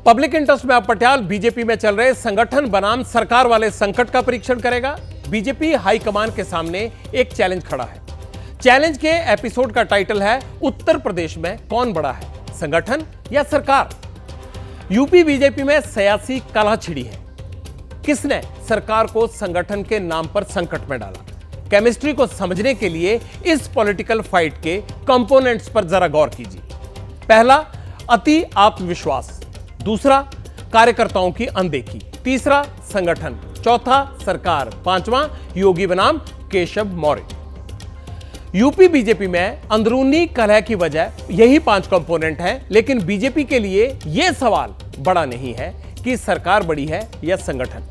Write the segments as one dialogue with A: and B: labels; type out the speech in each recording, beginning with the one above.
A: Public interest में अब Patial BJP में चल रहे संगठन बनाम सरकार वाले संकट का परीक्षण करेगा। बीजेपी हाईकमान के सामने एक चैलेंज खड़ा है। चैलेंज के एपिसोड का टाइटल है उत्तर प्रदेश में कौन बड़ा है, संगठन या सरकार। यूपी बीजेपी में सियासी कलह छिड़ी है। किसने सरकार को संगठन के नाम पर संकट में डाला? केमिस्ट्री को समझने के लिए इस पॉलिटिकल फाइट के कंपोनेंट्स पर जरा गौर कीजिए। पहला, अति आत्मविश्वास। दूसरा, कार्यकर्ताओं की अनदेखी। तीसरा, संगठन। चौथा, सरकार। पांचवां, योगी बनाम केशव मौर्य। यूपी बीजेपी में अंदरूनी कलह की वजह यही 5 कंपोनेंट हैं, लेकिन बीजेपी के लिए यह सवाल बड़ा नहीं है कि सरकार बड़ी है या संगठन।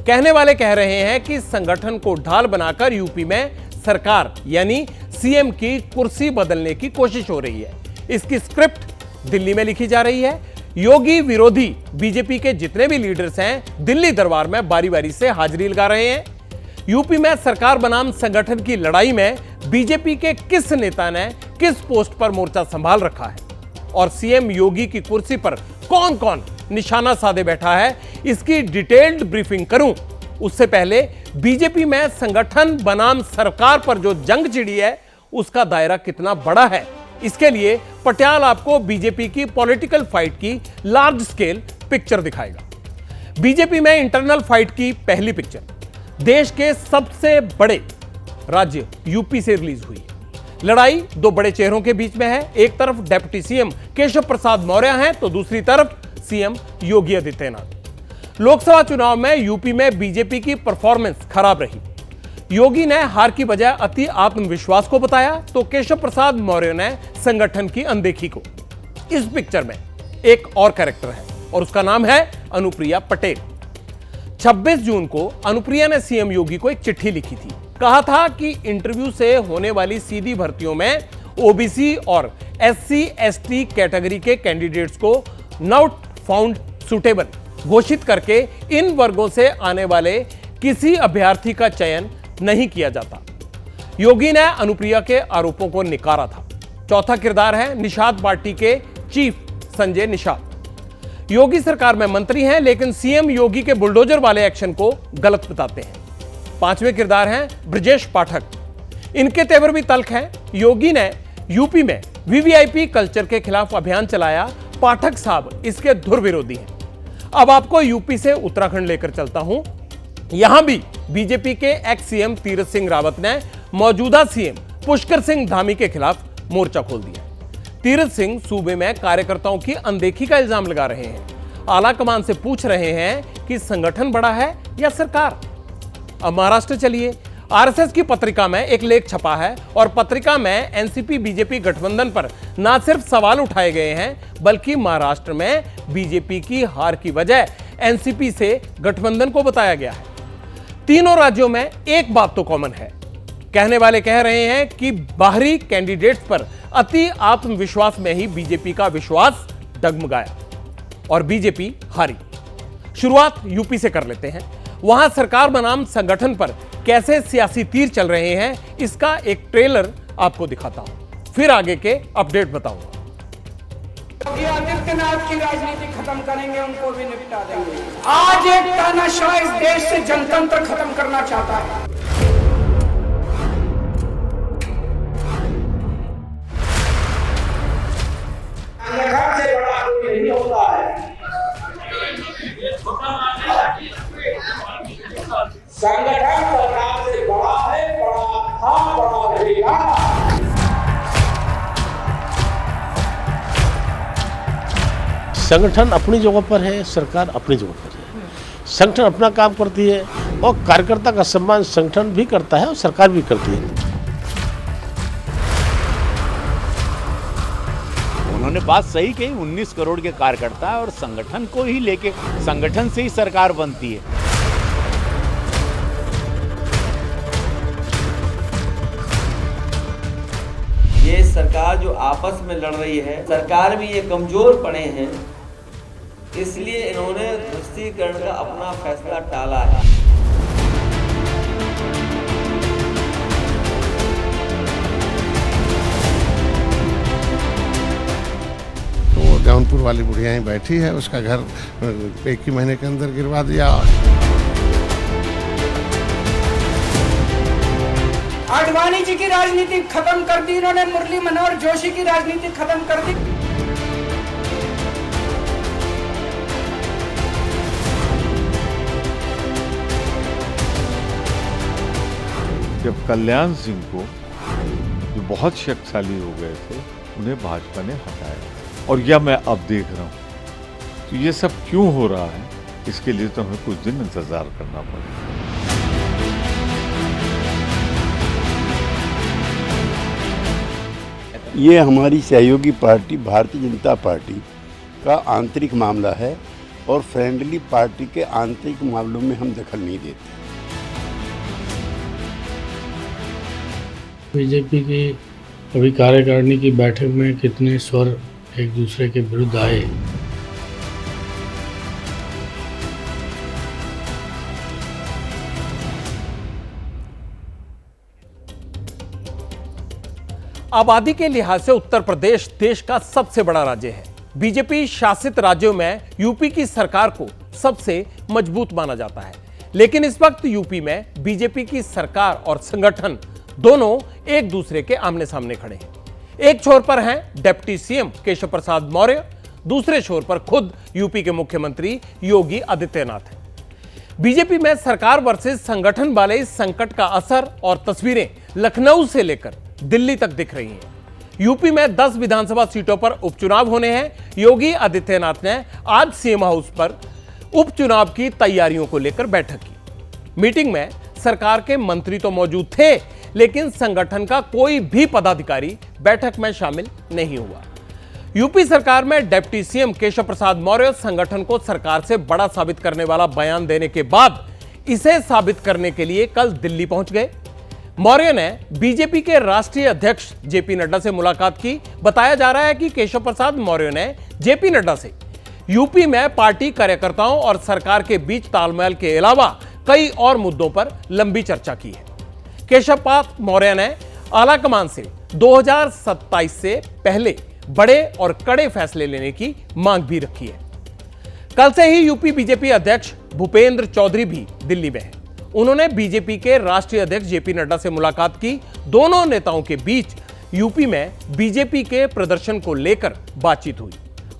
A: कहने वाले कह रहे हैं कि संगठन को ढाल बनाकर यूपी में सरकार यानी सीएम की कुर्सी बदलने की कोशिश हो रही है। इसकी स्क्रिप्ट दिल्ली में लिखी जा रही है। योगी विरोधी बीजेपी के जितने भी लीडर्स हैं दिल्ली दरबार में बारी बारी से हाजिरी लगा रहे हैं। यूपी में सरकार बनाम संगठन की लड़ाई में बीजेपी के किस नेता ने किस पोस्ट पर मोर्चा संभाल रखा है और सीएम योगी की कुर्सी पर कौन कौन निशाना साधे बैठा है, इसकी डिटेल्ड ब्रीफिंग करूं उससे पहले बीजेपी में संगठन बनाम सरकार पर जो जंग छिड़ी है उसका दायरा कितना बड़ा है, इसके लिए पटियाल आपको बीजेपी की पॉलिटिकल फाइट की लार्ज स्केल पिक्चर दिखाएगा। बीजेपी में इंटरनल फाइट की पहली पिक्चर देश के सबसे बड़े राज्य यूपी से रिलीज हुई। लड़ाई 2 बड़े चेहरों के बीच में है। एक तरफ डेप्यूटी सीएम केशव प्रसाद मौर्य हैं तो दूसरी तरफ सीएम योगी आदित्यनाथ। लोकसभा चुनाव में यूपी में बीजेपी की परफॉर्मेंस खराब रही। योगी ने हार की वजह अति आत्मविश्वास को बताया तो केशव प्रसाद मौर्य ने संगठन की अनदेखी को। इस पिक्चर में एक और कैरेक्टर है और उसका नाम है अनुप्रिया पटेल। 26 जून को अनुप्रिया ने सीएम योगी को एक चिट्ठी लिखी थी। कहा था कि इंटरव्यू से होने वाली सीधी भर्तियों में ओबीसी और एससी एसटी कैटेगरी के कैंडिडेट्स को नॉट फाउंड सुटेबल घोषित करके इन वर्गों से आने वाले किसी अभ्यर्थी का चयन नहीं किया जाता। योगी ने अनुप्रिया के आरोपों को निकारा था। चौथा किरदार है निषाद पार्टी के चीफ संजय निषाद। योगी सरकार में मंत्री हैं लेकिन सीएम योगी के बुलडोजर वाले एक्शन को गलत बताते हैं। 5वें किरदार हैं ब्रजेश पाठक। इनके तेवर भी तल्ख हैं। योगी ने यूपी में वीवीआईपी कल्चर के खिलाफ अभियान चलाया। पाठक साहब इसके धुर विरोधी हैं। अब आपको यूपी से उत्तराखंड लेकर चलता हूं। यहां भी बीजेपी के एक्स सीएम तीरथ सिंह रावत ने मौजूदा सीएम पुष्कर सिंह धामी के खिलाफ मोर्चा खोल दिया। तीरथ सिंह सूबे में कार्यकर्ताओं की अनदेखी का इल्जाम लगा रहे हैं। आला कमान से पूछ रहे हैं कि संगठन बड़ा है या सरकार। अब महाराष्ट्र चलिए। आरएसएस की पत्रिका में एक लेख छपा है और पत्रिका में एनसीपी बीजेपी गठबंधन पर न सिर्फ सवाल उठाए गए हैं बल्कि महाराष्ट्र में बीजेपी की हार की वजह एनसीपी से गठबंधन को बताया गया है। तीनों राज्यों में एक बात तो कॉमन है। कहने वाले कह रहे हैं कि बाहरी कैंडिडेट्स पर अति आत्मविश्वास में ही बीजेपी का विश्वास डगमगाया और बीजेपी हारी। शुरुआत यूपी से कर लेते हैं। वहां सरकार बनाम संगठन पर कैसे सियासी तीर चल रहे हैं इसका एक ट्रेलर आपको दिखाता हूं, फिर आगे के अपडेट बताऊंगा।
B: योगी आदित्यनाथ की राजनीति खत्म करेंगे, उनको भी निपटा देंगे। आज एक तानाशाह इस देश से जनतंत्र खत्म करना चाहता है। संगठन से बड़ा कोई नहीं होता है। संगठन सरकार से बड़ा है, बड़ा था, बड़ा रहेगा।
C: संगठन अपनी जगह पर है, सरकार अपनी जगह पर है। संगठन अपना काम करती है और कार्यकर्ता का सम्मान संगठन भी करता है और सरकार भी करती है।
D: उन्होंने बात सही कही। 19 करोड़ के कार्यकर्ता और संगठन को ही लेके संगठन से ही सरकार बनती है।
E: ये सरकार जो आपस में लड़ रही है, सरकार भी ये कमजोर पड़े हैं, इसलिए इन्होंने तुष्टीकरण का अपना फैसला टाला है।
C: तो
F: जौनपुर वाली बुढ़िया ही बैठी है, उसका घर 1 ही महीने के अंदर गिरवा दिया।
B: आडवाणी जी की राजनीति खत्म कर दी इन्होंने, मुरली मनोहर जोशी की राजनीति खत्म कर दी।
G: जब कल्याण सिंह को, जो बहुत शक्तिशाली हो गए थे, उन्हें भाजपा ने हटाया, और यह मैं अब देख रहा हूं। तो ये सब क्यों हो रहा है, इसके लिए तो हमें कुछ दिन इंतजार करना पड़ेगा।
H: ये हमारी सहयोगी पार्टी भारतीय जनता पार्टी का आंतरिक मामला है, और फ्रेंडली पार्टी के आंतरिक मामलों में हम दखल नहीं देते।
I: बीजेपी की अभी कार्यकारिणी की बैठक में कितने स्वर एक दूसरे के विरुद्ध आए।
A: आबादी के लिहाज से उत्तर प्रदेश देश का सबसे बड़ा राज्य है। बीजेपी शासित राज्यों में यूपी की सरकार को सबसे मजबूत माना जाता है, लेकिन इस वक्त यूपी में बीजेपी की सरकार और संगठन दोनों एक दूसरे के आमने सामने खड़े हैं। एक छोर पर हैं डिप्टी सीएम केशव प्रसाद मौर्य, दूसरे छोर पर खुद यूपी के मुख्यमंत्री योगी आदित्यनाथ हैं। बीजेपी में सरकार वर्सेस संगठन वाले इस संकट का असर और तस्वीरें लखनऊ से लेकर दिल्ली तक दिख रही हैं। यूपी में 10 विधानसभा सीटों पर उपचुनाव होने हैं। योगी आदित्यनाथ ने आज सीएम हाउस पर उपचुनाव की तैयारियों को लेकर बैठक की। मीटिंग में सरकार के मंत्री तो मौजूद थे, लेकिन संगठन का कोई भी पदाधिकारी बैठक में शामिल नहीं हुआ। यूपी सरकार में डिप्टी सीएम केशव प्रसाद मौर्य संगठन को सरकार से बड़ा साबित करने वाला बयान देने के बाद इसे साबित करने के लिए कल दिल्ली पहुंच गए। मौर्य ने बीजेपी के राष्ट्रीय अध्यक्ष जेपी नड्डा से मुलाकात की। बताया जा रहा है कि केशव प्रसाद मौर्य ने जेपी नड्डा से यूपी में पार्टी कार्यकर्ताओं और सरकार के बीच तालमेल के अलावा कई और मुद्दों पर लंबी चर्चा की है। केशव प्रसाद मौर्य ने आलाकमान से 2027 से पहले बड़े और कड़े फैसले लेने की मांग भी रखी है। कल से ही यूपी बीजेपी अध्यक्ष भूपेंद्र चौधरी भी दिल्ली में हैं। उन्होंने बीजेपी के राष्ट्रीय अध्यक्ष जेपी नड्डा से मुलाकात की। दोनों नेताओं के बीच यूपी में बीजेपी के प्रदर्शन को लेकर बातचीत हुई।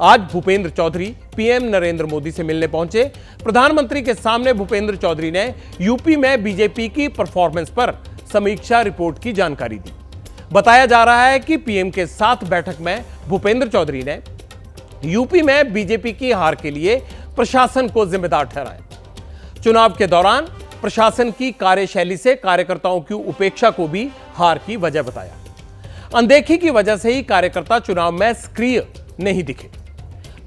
A: आज भूपेंद्र चौधरी पीएम नरेंद्र मोदी से मिलने पहुंचे। प्रधानमंत्री के सामने भूपेंद्र चौधरी ने यूपी में बीजेपी की परफॉर्मेंस पर समीक्षा रिपोर्ट की जानकारी दी। बताया जा रहा है कि पीएम के साथ बैठक में भूपेंद्र चौधरी ने यूपी में बीजेपी की हार के लिए प्रशासन को जिम्मेदार ठहराया। चुनाव के दौरान प्रशासन की कार्यशैली से कार्यकर्ताओं की उपेक्षा को भी हार की वजह बताया। अनदेखी की वजह से ही कार्यकर्ता चुनाव में सक्रिय नहीं दिखे।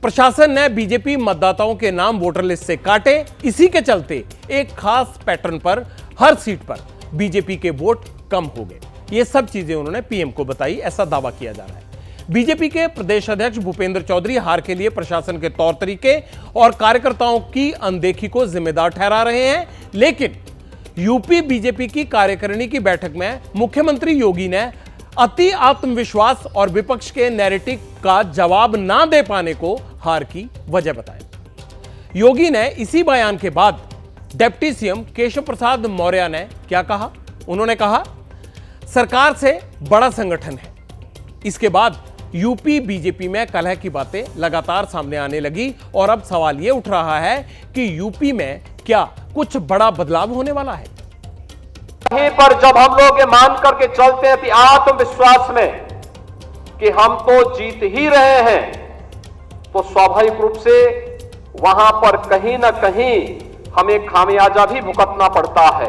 A: प्रशासन ने बीजेपी मतदाताओं के नाम वोटर लिस्ट से काटे। इसी के चलते एक खास पैटर्न पर हर सीट पर बीजेपी के वोट कम हो गए। ये सब चीजें उन्होंने पीएम को बताई, ऐसा दावा किया जा रहा है। बीजेपी के प्रदेश अध्यक्ष भूपेंद्र चौधरी हार के लिए प्रशासन के तौर तरीके और कार्यकर्ताओं की अनदेखी को जिम्मेदार ठहरा रहे हैं, लेकिन यूपी बीजेपी की कार्यकारिणी की बैठक में मुख्यमंत्री योगी ने अति आत्मविश्वास और विपक्ष के नैरेटिव का जवाब ना दे पाने को हार की वजह बताया। योगी ने इसी बयान के बाद डिप्टी सीएम केशव प्रसाद मौर्य ने क्या कहा? उन्होंने कहा, सरकार से बड़ा संगठन है। इसके बाद यूपी बीजेपी में कलह की बातें लगातार सामने आने लगी और अब सवाल यह उठ रहा है कि यूपी में क्या कुछ बड़ा बदलाव होने वाला है।
J: कहीं पर जब हम लोग ये मान करके चलते हैं आत्मविश्वास में कि हम तो जीत ही रहे हैं, तो स्वाभाविक रूप से वहां पर कहीं ना कहीं हमें खामियाजा भी भुगतना पड़ता है।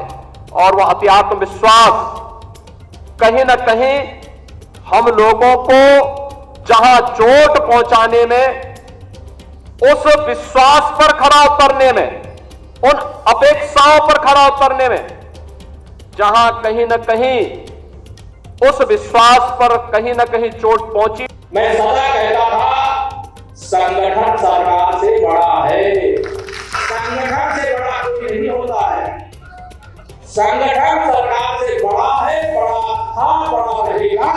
J: और वह अति आत्मविश्वास कहीं ना कहीं हम लोगों को जहां चोट पहुंचाने में, उस विश्वास पर खरा उतरने में, उन अपेक्षाओं पर खरा उतरने में, जहां कहीं ना कहीं उस विश्वास पर कहीं ना कहीं चोट पहुंची।
K: मैं सदा कहता था, संगठन सरकार से बड़ा है। संगठन से बड़ा कोई नहीं होता है। संगठन सरकार से बड़ा है, बड़ा था, बड़ा रहेगा।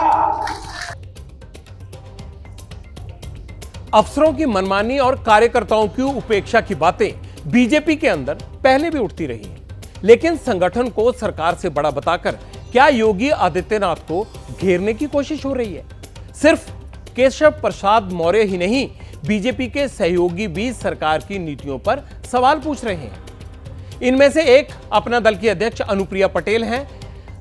A: अफसरों की मनमानी और कार्यकर्ताओं की उपेक्षा की बातें बीजेपी के अंदर पहले भी उठती रही हैं, लेकिन संगठन को सरकार से बड़ा बताकर क्या योगी आदित्यनाथ को घेरने की कोशिश हो रही है? सिर्फ केशव प्रसाद मौर्य ही नहीं, बीजेपी के सहयोगी भी सरकार की नीतियों पर सवाल पूछ रहे हैं। इनमें से एक अपना दल की अध्यक्ष अनुप्रिया पटेल हैं,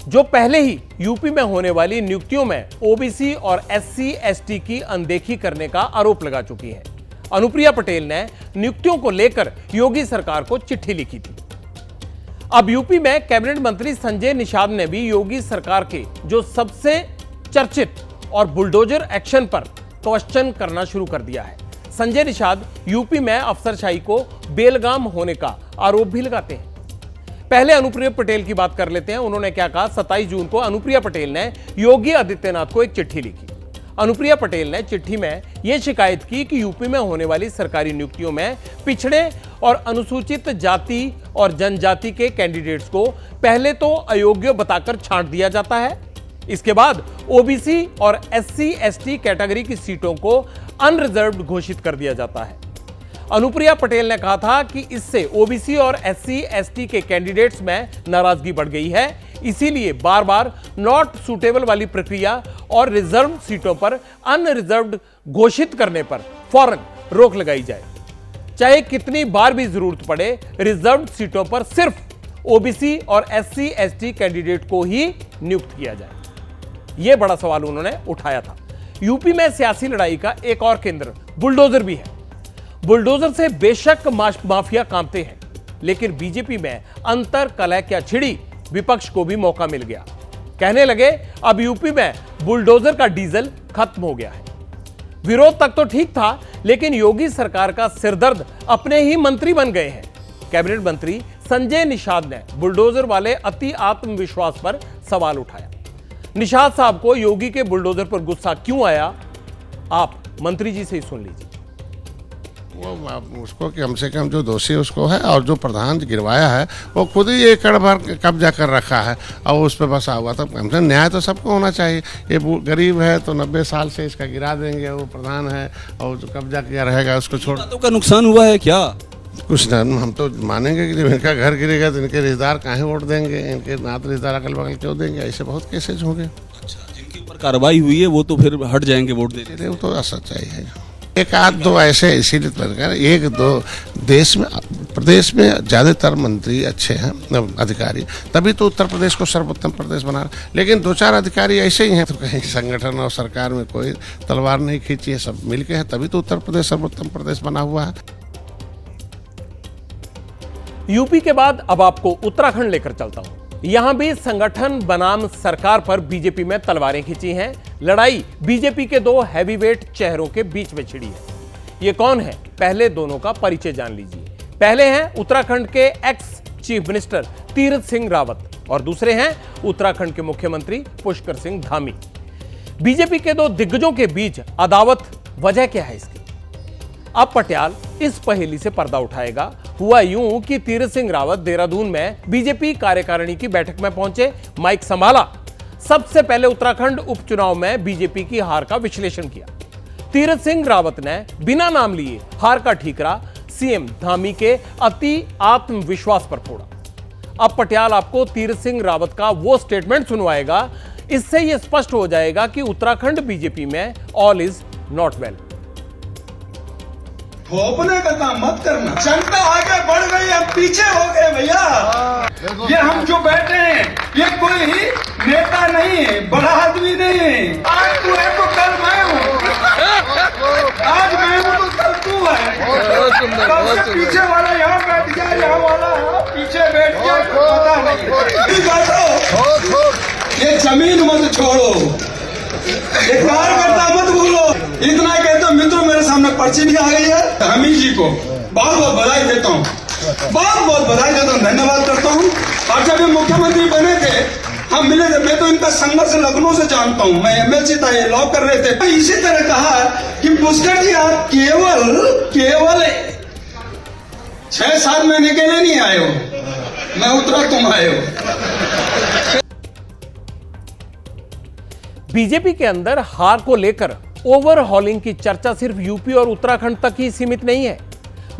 A: जो पहले ही यूपी में होने वाली नियुक्तियों में ओबीसी और एससी एसटी की अनदेखी करने का आरोप लगा चुकी हैं। अनुप्रिया पटेल ने नियुक्तियों को लेकर योगी सरकार को चिट्ठी लिखी थी। अब यूपी में कैबिनेट मंत्री संजय निषाद ने भी योगी सरकार के जो सबसे चर्चित और बुलडोजर एक्शन पर क्वेश्चन करना शुरू कर दिया है। संजय निषाद यूपी में अफसरशाही को बेलगाम होने का आरोप भी लगाते हैं। पहले अनुप्रिया पटेल की बात कर लेते हैं। उन्होंने क्या कहा? 27 जून को अनुप्रिया पटेल ने योगी आदित्यनाथ को एक चिट्ठी लिखी। अनुप्रिया पटेल ने चिट्ठी में यह शिकायत की कि यूपी में होने वाली सरकारी नियुक्तियों में पिछड़े और अनुसूचित जाति और जनजाति के कैंडिडेट्स को पहले तो अयोग्य बताकर छांट दिया जाता है, इसके बाद ओबीसी और एससी एसटी कैटेगरी की सीटों को अनरिजर्व्ड घोषित कर दिया जाता है। अनुप्रिया पटेल ने कहा था कि इससे ओबीसी और एससी एसटी के कैंडिडेट्स में नाराजगी बढ़ गई है, इसीलिए बार बार नॉट सूटेबल वाली प्रक्रिया और रिजर्व सीटों पर अनरिजर्व्ड घोषित करने पर फौरन रोक लगाई जाए। चाहे कितनी बार भी जरूरत पड़े, रिजर्व सीटों पर सिर्फ ओबीसी और एससी एसटी कैंडिडेट को ही नियुक्त किया जाए। यह बड़ा सवाल उन्होंने उठाया था। यूपी में सियासी लड़ाई का एक और केंद्र बुलडोजर भी है। बुलडोजर से बेशक माफिया कांपते हैं, लेकिन बीजेपी में अंतर कलह क्या छिड़ी, विपक्ष को भी मौका मिल गया। कहने लगे अब यूपी में बुलडोजर का डीजल खत्म हो गया है। विरोध तक तो ठीक था, लेकिन योगी सरकार का सिरदर्द अपने ही मंत्री बन गए हैं। कैबिनेट मंत्री संजय निषाद ने बुलडोजर वाले अति आत्मविश्वास पर सवाल उठाया। निषाद साहब को योगी के बुलडोजर पर गुस्सा क्यों आया, आप मंत्री जी से ही सुन लीजिए।
F: वो उसको कम से कम जो दोषी उसको है, और जो प्रधान गिरवाया है वो खुद ही एकड़ भर कब्जा कर रखा है और उस पर बसा हुआ। तो कम से न्याय तो सबको होना चाहिए। ये गरीब है तो 90 साल से इसका गिरा देंगे, वो प्रधान है और जो कब्जा किया रहेगा उसको छोड़।
L: बातों का नुकसान हुआ है क्या?
F: कुछ ना, हम तो मानेंगे कि जब इनका घर गिरेगा तो इनके रिश्तेदार काहे वोट देंगे, इनके नात रिश्तेदार अगल बगल क्यों देंगे? ऐसे बहुत केसेज होंगे।
L: अच्छा, जिनके ऊपर कार्रवाई हुई है वो तो फिर हट जाएंगे वोट देने।
F: वो तो सच्चाई है। एक आध दो ऐसे इसीलिए एक दो देश में प्रदेश में ज्यादातर मंत्री अच्छे हैं, अधिकारी, तभी तो उत्तर प्रदेश को सर्वोत्तम प्रदेश बना रहे। लेकिन दो चार अधिकारी ऐसे ही हैं, तो कहीं संगठन और सरकार में कोई तलवार नहीं खींची है, सब मिलके है, तभी तो उत्तर प्रदेश सर्वोत्तम प्रदेश बना हुआ है।
A: यूपी के बाद अब आपको उत्तराखंड लेकर चलता हूं। यहां भी संगठन बनाम सरकार पर बीजेपी में तलवारें खींची हैं। लड़ाई बीजेपी के दो हैवीवेट चेहरों के बीच में छिड़ी है। ये कौन है? पहले दोनों का परिचय जान लीजिए। पहले हैं उत्तराखंड के ex chief minister Tirath Singh Rawat और दूसरे हैं उत्तराखंड के मुख्यमंत्री पुष्कर सिंह धामी। बीजेपी के दो दिग्गजों के बीच अदावत, वजह क्या है इसकी? अब पटियाल इस पहेली से पर्दा उठाएगा। हुआ यूं कि तीरथ सिंह रावत देहरादून में बीजेपी कार्यकारिणी की बैठक में पहुंचे, माइक संभाला। सबसे पहले उत्तराखंड उपचुनाव में बीजेपी की हार का विश्लेषण किया। तीरथ सिंह रावत ने बिना नाम लिए हार का ठीकरा सीएम धामी के अति आत्मविश्वास पर फोड़ा। अब पटियाल आपको तीरथ सिंह रावत का वो स्टेटमेंट सुनवाएगा, इससे यह स्पष्ट हो जाएगा कि उत्तराखंड बीजेपी में ऑल इज नॉट वेल।
M: थोपने का काम मत करना। जनता आगे बढ़ गई, हम पीछे हो गए भैया। ये हम जो बैठे हैं ये कोई ही नेता नहीं है, बड़ा आदमी नहीं है। आज तू है तो कल मैं हूँ, आज मैं हूँ तो कल तू है। पीछे वाला यहाँ बैठ गया, यहाँ वाला पीछे बैठ गया, पता नहीं। ये जमीन मत छोड़ो, एक बार करता मत भूलो। इतना कहते मित्रों, मेरे सामने पर्ची भी आ गई है। हमीद जी को बहुत बहुत बधाई देता हूँ, बहुत बहुत बधाई देता हूँ, धन्यवाद करता हूँ। और जब ये मुख्यमंत्री बने थे, हम मिले थे, मैं तो इनका संघर्ष लखनऊ से जानता हूँ। मैं एमएलसी था, ये लॉ कर रहे थे। इसी तरह कहा कि पुष्कर जी आप केवल 6-7 महीने के लिए नहीं आए हो, मैं उतरा तुम आए हो।
A: बीजेपी के अंदर हार को लेकर ओवरहॉलिंग की चर्चा सिर्फ यूपी और उत्तराखंड तक ही सीमित नहीं है।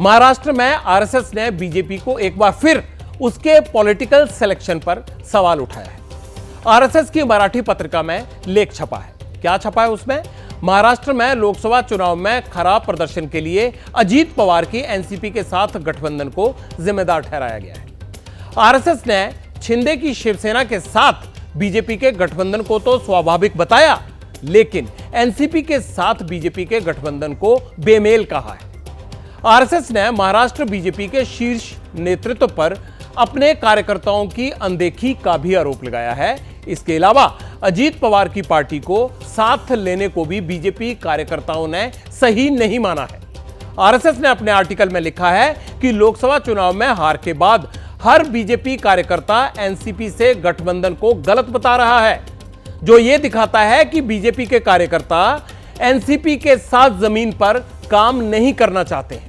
A: महाराष्ट्र में आरएसएस ने बीजेपी को एक बार फिर उसके पॉलिटिकल सिलेक्शन पर सवाल उठाया है। आरएसएस की मराठी पत्रिका में लेख छपा है। क्या छपा है उसमें? महाराष्ट्र में लोकसभा चुनाव में खराब प्रदर्शन के लिए अजीत पवार की एनसीपी के साथ गठबंधन को जिम्मेदार ठहराया गया है। आरएसएस ने शिंदे की शिवसेना के साथ बीजेपी के गठबंधन को तो स्वाभाविक बताया, लेकिन एनसीपी के साथ बीजेपी के गठबंधन को बेमेल कहा है। आरएसएस ने महाराष्ट्र बीजेपी के शीर्ष नेतृत्व पर अपने कार्यकर्ताओं की अनदेखी का भी आरोप लगाया है। इसके अलावा अजीत पवार की पार्टी को साथ लेने को भी बीजेपी कार्यकर्ताओं ने सही नहीं माना है। आरएसएस ने अपने आर्टिकल में लिखा है कि लोकसभा चुनाव में हार के बाद हर बीजेपी कार्यकर्ता एनसीपी से गठबंधन को गलत बता रहा है, जो यह दिखाता है कि बीजेपी के कार्यकर्ता एनसीपी के साथ जमीन पर काम नहीं करना चाहते हैं।